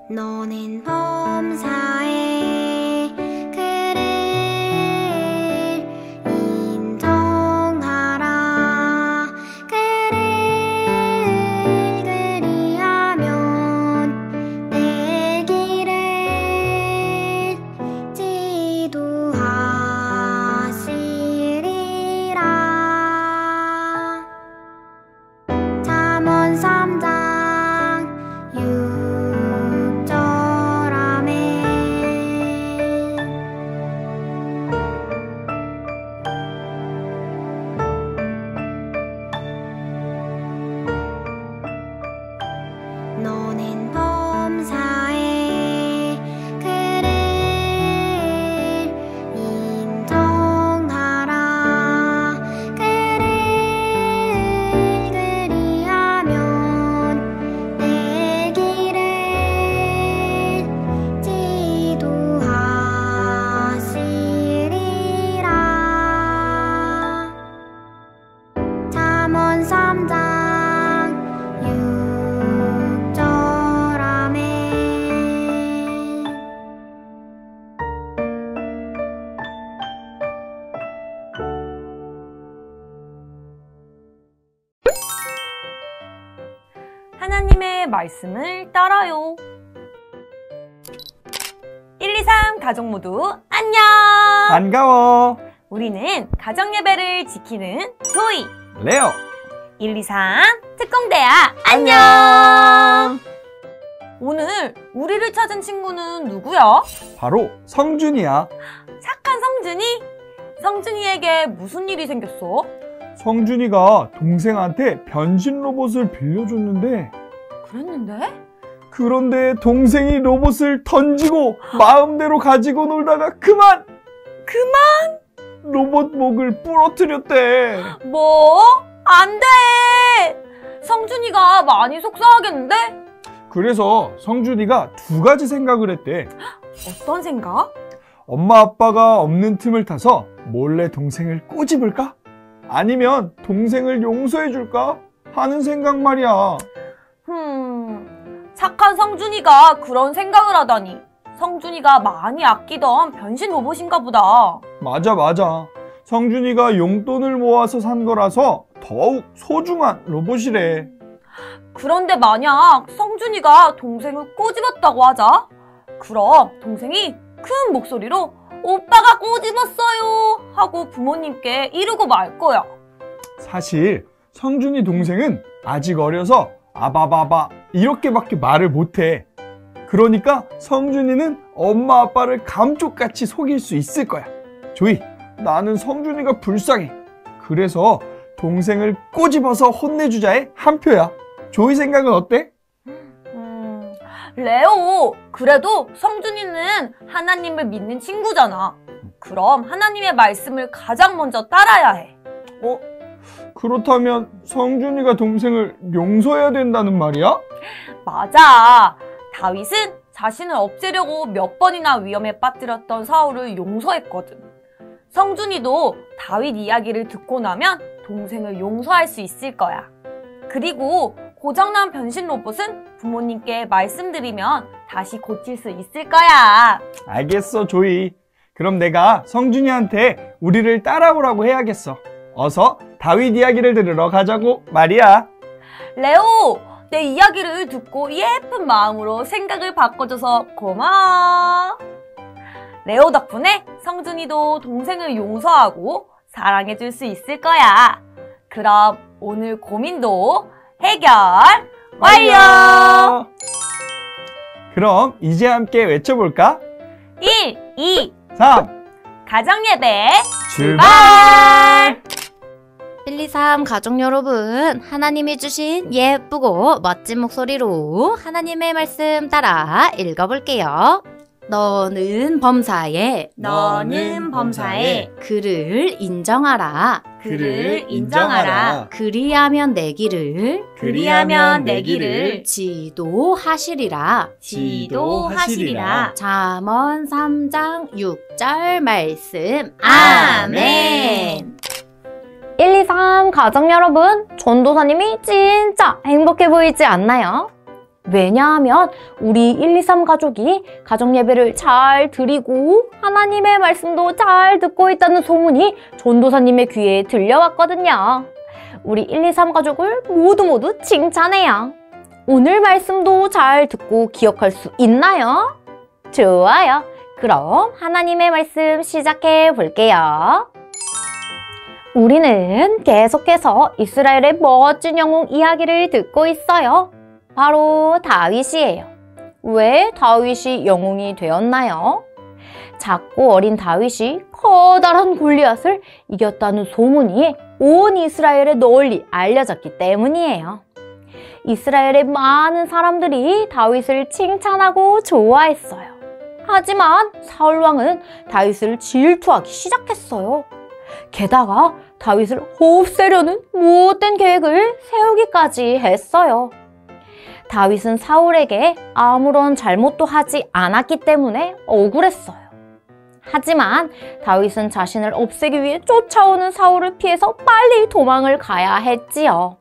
너는 범사에 그를 인정하라. 그를 그리하면 내 길을 지도하시리라. 잠언 3장 너는 범사에 그를 인정하라. 그를 그리하면 내 길을 지도하시리라. 잠언 3장 하나님의 말씀을 따라요. 1, 2, 3 가족 모두 안녕! 반가워. 우리는 가정예배를 지키는 조이, 레오. 1, 2, 3 특공대야 안녕! 오늘 우리를 찾은 친구는 누구야? 바로 성준이야. 착한 성준이? 성준이에게 무슨 일이 생겼어? 성준이가 동생한테 변신 로봇을 빌려줬는데 그런데 동생이 로봇을 던지고 마음대로 가지고 놀다가 그만 로봇 목을 부러뜨렸대. 뭐? 안 돼! 성준이가 많이 속상하겠는데? 그래서 성준이가 두 가지 생각을 했대. 어떤 생각? 엄마 아빠가 없는 틈을 타서 몰래 동생을 꼬집을까? 아니면 동생을 용서해줄까? 하는 생각 말이야. 착한 성준이가 그런 생각을 하다니. 성준이가 많이 아끼던 변신 로봇인가 보다. 맞아. 성준이가 용돈을 모아서 산 거라서 더욱 소중한 로봇이래. 그런데 만약 성준이가 동생을 꼬집었다고 하자? 그럼 동생이 큰 목소리로 오빠가 꼬집었어요 하고 부모님께 이르고 말 거야. 사실 성준이 동생은 아직 어려서 아바바바 이렇게밖에 말을 못해. 그러니까 성준이는 엄마 아빠를 감쪽같이 속일 수 있을 거야. 조이, 나는 성준이가 불쌍해. 그래서 동생을 꼬집어서 혼내주자에 한 표야. 조이 생각은 어때? 레오, 그래도 성준이는 하나님을 믿는 친구잖아. 그럼 하나님의 말씀을 가장 먼저 따라야 해. 그렇다면 성준이가 동생을 용서해야 된다는 말이야? 맞아. 다윗은 자신을 없애려고 몇 번이나 위험에 빠뜨렸던 사울을 용서했거든. 성준이도 다윗 이야기를 듣고 나면 동생을 용서할 수 있을 거야. 그리고 고장난 변신 로봇은 부모님께 말씀드리면 다시 고칠 수 있을 거야. 알겠어, 조이. 그럼 내가 성준이한테 우리를 따라오라고 해야겠어. 어서 다윗 이야기를 들으러 가자고 말이야. 레오, 내 이야기를 듣고 예쁜 마음으로 생각을 바꿔줘서 고마워. 레오 덕분에 성준이도 동생을 용서하고 사랑해줄 수 있을 거야. 그럼 오늘 고민도 해결 완료! 그럼 이제 함께 외쳐볼까? 1, 2, 3 가정예배 출발! 1, 2, 123 가족 여러분, 하나님이 주신 예쁘고 멋진 목소리로 하나님의 말씀 따라 읽어볼게요. 너는 범사에 너는 범사에 그를 인정하라. 그리하면 내 길을 지도하시리라. 잠언 3장 6절 말씀. 아멘. 123 가족 여러분, 전도사님이 진짜 행복해 보이지 않나요? 왜냐하면 우리 123 가족이 가정 예배를 잘 드리고 하나님의 말씀도 잘 듣고 있다는 소문이 전도사님의 귀에 들려왔거든요. 우리 123 가족을 모두 칭찬해요. 오늘 말씀도 잘 듣고 기억할 수 있나요? 좋아요. 그럼 하나님의 말씀 시작해 볼게요. 우리는 계속해서 이스라엘의 멋진 영웅 이야기를 듣고 있어요. 바로 다윗이에요. 왜 다윗이 영웅이 되었나요? 작고 어린 다윗이 커다란 골리앗을 이겼다는 소문이 온 이스라엘에 널리 알려졌기 때문이에요. 이스라엘의 많은 사람들이 다윗을 칭찬하고 좋아했어요. 하지만 사울 왕은 다윗을 질투하기 시작했어요. 게다가 다윗을 없애려는 못된 계획을 세우기까지 했어요. 다윗은 사울에게 아무런 잘못도 하지 않았기 때문에 억울했어요. 하지만 다윗은 자신을 없애기 위해 쫓아오는 사울을 피해서 빨리 도망을 가야 했지요.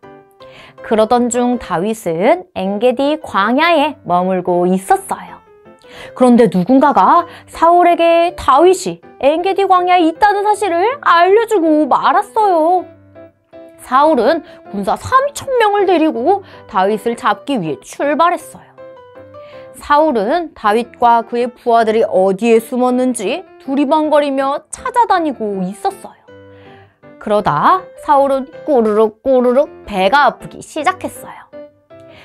그러던 중 다윗은 엔게디 광야에 머물고 있었어요. 그런데 누군가가 사울에게 다윗이 엔게디 광야에 있다는 사실을 알려주고 말았어요. 사울은 군사 3,000명을 데리고 다윗을 잡기 위해 출발했어요. 사울은 다윗과 그의 부하들이 어디에 숨었는지 두리번거리며 찾아다니고 있었어요. 그러다 사울은 꼬르륵 배가 아프기 시작했어요.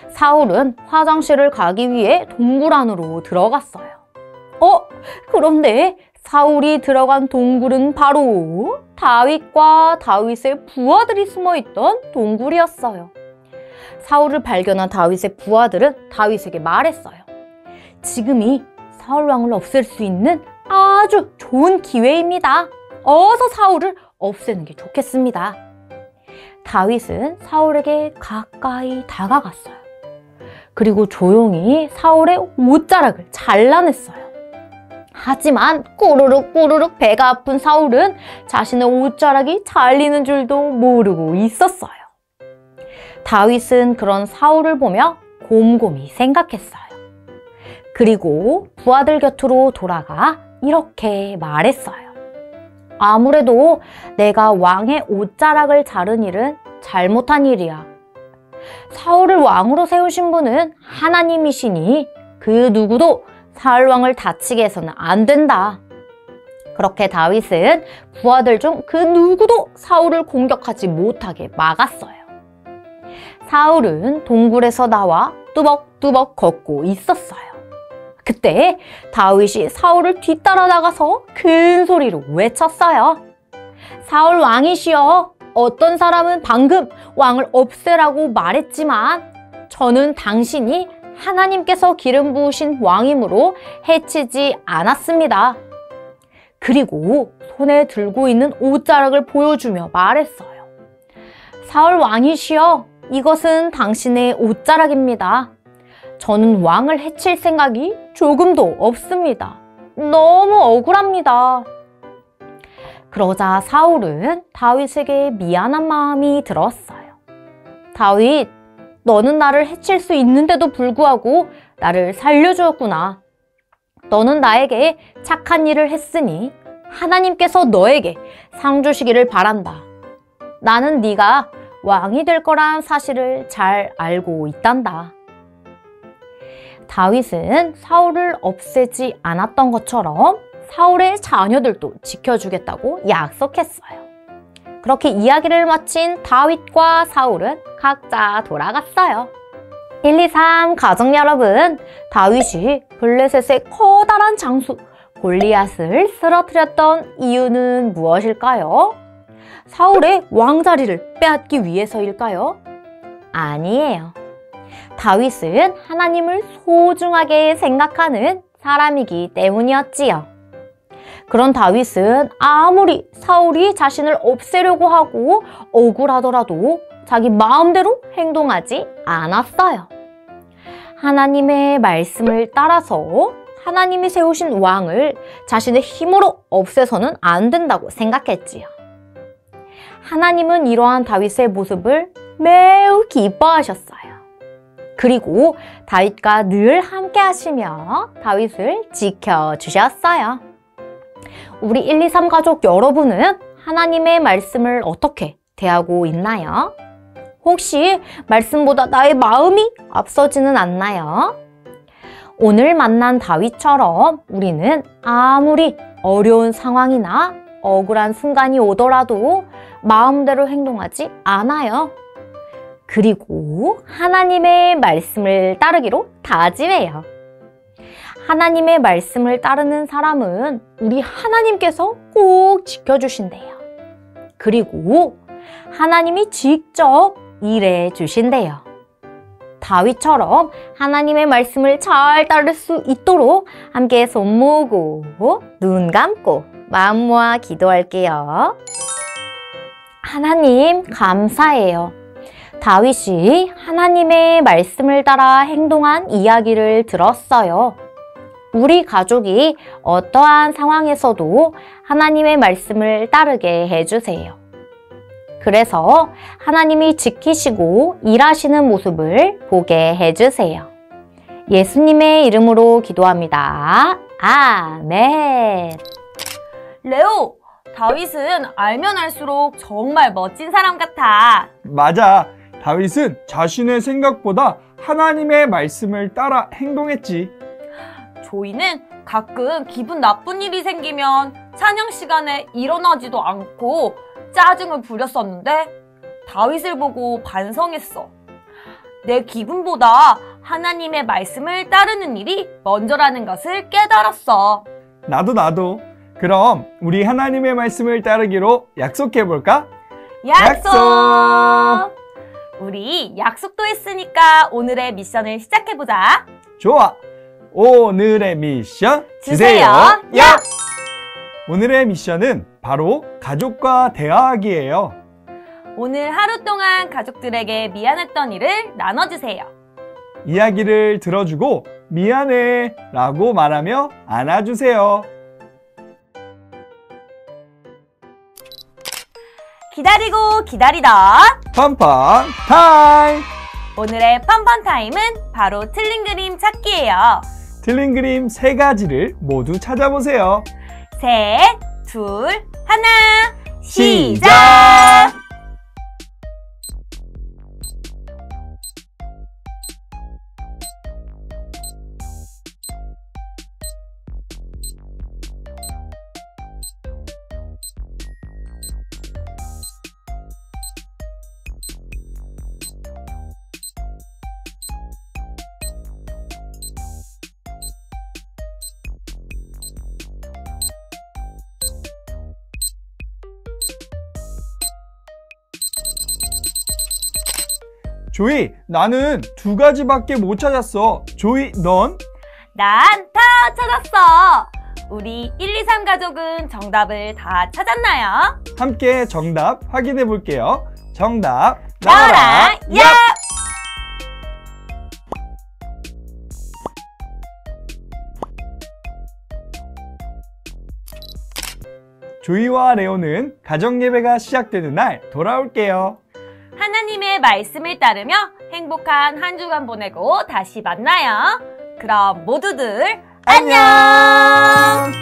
사울은 화장실을 가기 위해 동굴 안으로 들어갔어요. 그런데 사울이 들어간 동굴은 바로 다윗과 다윗의 부하들이 숨어있던 동굴이었어요. 사울을 발견한 다윗의 부하들은 다윗에게 말했어요. 지금이 사울 왕을 없앨 수 있는 아주 좋은 기회입니다. 어서 사울을 없애는 게 좋겠습니다. 다윗은 사울에게 가까이 다가갔어요. 그리고 조용히 사울의 옷자락을 잘라냈어요. 하지만 꼬르륵 배가 아픈 사울은 자신의 옷자락이 잘리는 줄도 모르고 있었어요. 다윗은 그런 사울을 보며 곰곰이 생각했어요. 그리고 부하들 곁으로 돌아가 이렇게 말했어요. 아무래도 내가 왕의 옷자락을 자른 일은 잘못한 일이야. 사울을 왕으로 세우신 분은 하나님이시니 그 누구도 사울 왕을 다치게 해서는 안 된다. 그렇게 다윗은 부하들 중 그 누구도 사울을 공격하지 못하게 막았어요. 사울은 동굴에서 나와 뚜벅뚜벅 걷고 있었어요. 그때 다윗이 사울을 뒤따라 나가서 큰 소리로 외쳤어요. 사울 왕이시여, 어떤 사람은 방금 왕을 없애라고 말했지만 저는 당신이 하나님께서 기름 부으신 왕이므로 해치지 않았습니다. 그리고 손에 들고 있는 옷자락을 보여주며 말했어요. 사울 왕이시여, 이것은 당신의 옷자락입니다. 저는 왕을 해칠 생각이 조금도 없습니다. 너무 억울합니다. 그러자 사울은 다윗에게 미안한 마음이 들었어요. 다윗, 너는 나를 해칠 수 있는데도 불구하고 나를 살려주었구나. 너는 나에게 착한 일을 했으니 하나님께서 너에게 상 주시기를 바란다. 나는 네가 왕이 될 거란 사실을 잘 알고 있단다. 다윗은 사울을 없애지 않았던 것처럼 사울의 자녀들도 지켜주겠다고 약속했어요. 그렇게 이야기를 마친 다윗과 사울은 각자 돌아갔어요. 123 가족 여러분, 다윗이 블레셋의 커다란 장수 골리앗을 쓰러뜨렸던 이유는 무엇일까요? 사울의 왕자리를 빼앗기 위해서일까요? 아니에요. 다윗은 하나님을 소중하게 생각하는 사람이기 때문이었지요. 그런 다윗은 아무리 사울이 자신을 없애려고 하고 억울하더라도 자기 마음대로 행동하지 않았어요. 하나님의 말씀을 따라서 하나님이 세우신 왕을 자신의 힘으로 없애서는 안 된다고 생각했지요. 하나님은 이러한 다윗의 모습을 매우 기뻐하셨어요. 그리고 다윗과 늘 함께 하시며 다윗을 지켜주셨어요. 우리 123 가족 여러분은 하나님의 말씀을 어떻게 대하고 있나요? 혹시 말씀보다 나의 마음이 앞서지는 않나요? 오늘 만난 다윗처럼 우리는 아무리 어려운 상황이나 억울한 순간이 오더라도 마음대로 행동하지 않아요. 그리고 하나님의 말씀을 따르기로 다짐해요. 하나님의 말씀을 따르는 사람은 우리 하나님께서 꼭 지켜주신대요. 그리고 하나님이 직접 일해 주신대요. 다윗처럼 하나님의 말씀을 잘 따를 수 있도록 함께 손 모으고 눈 감고 마음 모아 기도할게요. 하나님 감사해요. 다윗이 하나님의 말씀을 따라 행동한 이야기를 들었어요. 우리 가족이 어떠한 상황에서도 하나님의 말씀을 따르게 해주세요. 그래서 하나님이 지키시고 일하시는 모습을 보게 해주세요. 예수님의 이름으로 기도합니다. 아멘. 레오, 다윗은 알면 알수록 정말 멋진 사람 같아. 맞아. 다윗은 자신의 생각보다 하나님의 말씀을 따라 행동했지. 조이는 가끔 기분 나쁜 일이 생기면 찬양 시간에 일어나지도 않고 짜증을 부렸었는데 다윗을 보고 반성했어. 내 기분보다 하나님의 말씀을 따르는 일이 먼저라는 것을 깨달았어. 나도. 그럼 우리 하나님의 말씀을 따르기로 약속해볼까? 약속! 우리 약속도 했으니까 오늘의 미션을 시작해보자. 좋아. 오늘의 미션 주세요. 야! 오늘의 미션은 바로 가족과 대화하기예요. 오늘 하루 동안 가족들에게 미안했던 일을 나눠주세요. 이야기를 들어주고 미안해 라고 말하며 안아주세요. 기다리고 기다리던 펀펀 타임! 오늘의 펀펀 타임은 바로 틀린 그림 찾기예요. 틀린 그림 3가지를 모두 찾아보세요. 셋, 둘, 하나, 시작! 조이, 나는 2가지밖에 못 찾았어. 조이, 넌? 난 다 찾았어. 우리 123 가족은 정답을 다 찾았나요? 함께 정답 확인해 볼게요. 정답 나와라, 야! 조이와 레오는 가정 예배가 시작되는 날 돌아올게요. 하나님의 말씀을 따르며 행복한 한 주간 보내고 다시 만나요. 그럼 모두들 안녕!